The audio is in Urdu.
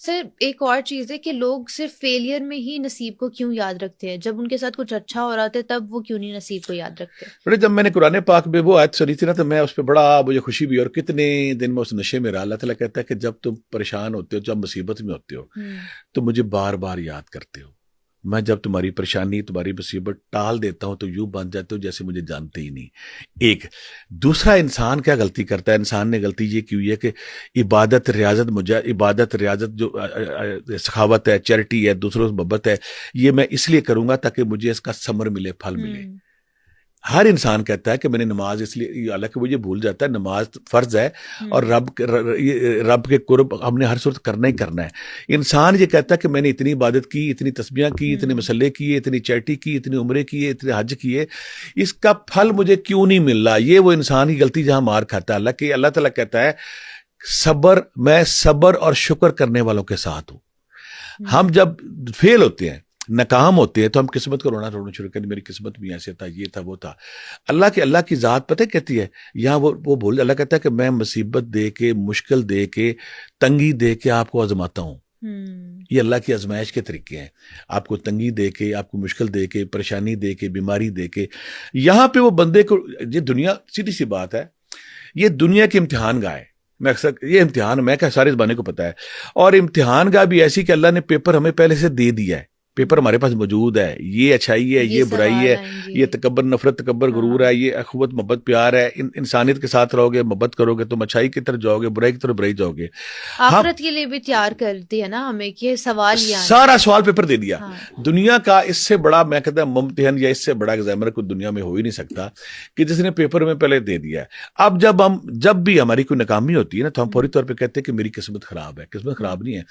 سر ایک اور چیز ہے کہ لوگ صرف فیلئر میں ہی نصیب کو کیوں یاد رکھتے ہیں، جب ان کے ساتھ کچھ اچھا ہو رہا ہوتا ہے تب وہ کیوں نہیں نصیب کو یاد رکھتے؟ بڑے جب میں نے قرآن پاک میں وہ آیت سنی تھی نا تو میں اس پہ بڑا مجھے خوشی بھی، اور کتنے دن میں اس نشے میں رہا. اللہ تعالیٰ کہتا ہے کہ جب تم پریشان ہوتے ہو، جب مصیبت میں ہوتے ہو تو مجھے بار بار یاد کرتے ہو. میں جب تمہاری پریشانی، تمہاری مصیبت ٹال دیتا ہوں تو یوں بن جاتے ہو جیسے مجھے جانتے ہی نہیں. ایک دوسرا، انسان کیا غلطی کرتا ہے؟ انسان نے غلطی یہ کی ہوئی ہے کہ عبادت ریاضت جو سخاوت ہے، چیریٹی ہے، دوسروں سے محبت ہے، یہ میں اس لیے کروں گا تاکہ مجھے اس کا ثمر ملے، پھل ملے. ہر انسان کہتا ہے کہ میں نے نماز اس لیے، حالانکہ وہ یہ بھول جاتا ہے نماز فرض ہے اور رب کے قرب ہم نے ہر صورت کرنا ہی کرنا ہے. انسان یہ کہتا ہے کہ میں نے اتنی عبادت کی، اتنی تسبیحاں کی، اتنے مسلے کیے، اتنی چیٹی کی، اتنے عمرے کیے، اتنے حج کیے، اس کا پھل مجھے کیوں نہیں مل رہا؟ یہ وہ انسان کی غلطی جہاں مار کھاتا ہے. اللہ تعالیٰ کہتا ہے میں صبر اور شکر کرنے والوں کے ساتھ ہوں. ہم جب فیل ہوتے ہیں، ناکام ہوتے ہیں، تو ہم قسمت کو رونا شروع کرتے، میری قسمت میں ایسے تھا، یہ تھا، وہ تھا. اللہ کی ذات پتہ کہتی ہے یہاں وہ بول، اللہ کہتا ہے کہ میں مصیبت دے کے، مشکل دے کے، تنگی دے کے آپ کو آزماتا ہوں. یہ اللہ کی آزمائش کے طریقے ہیں. آپ کو تنگی دے کے، آپ کو مشکل دے کے، پریشانی دے کے، بیماری دے کے. یہاں پہ وہ بندے کو، یہ دنیا سیدھی سی بات ہے، یہ دنیا کی امتحان گاہ ہے. میں اکثر یہ امتحان میں کہ سارے زمانے کو پتا ہے، اور امتحان گاہ بھی ایسی کہ اللہ نے پیپر ہمیں پہلے سے دے دیا ہے. پیپر ہمارے پاس موجود ہے، یہ اچھائی ہے، یہ برائی ہے، یہ تکبر نفرت، تکبر غرور ہے، یہ اخوت محبت پیار ہے. انسانیت کے ساتھ رہو گے، محبت کرو گے، تم اچھائی کی طرف جاؤ گے، برائی کی طرف برائی جاؤ گے. آخرت کے لیے بھی تیار کر دیا نا ہمیں کہ سوال سارا سوال پیپر دے دیا. دنیا کا اس سے بڑا، میں کہتا ہوں ممتحن یا اس سے بڑا ایگزامنر کوئی دنیا میں ہو ہی نہیں سکتا کہ جس نے پیپر میں پہلے دے دیا ہے. اب جب بھی ہماری کوئی ناکامی ہوتی ہے نا تو ہم فوری طور پہ کہتے ہیں کہ میری قسمت خراب ہے. قسمت خراب نہیں ہے.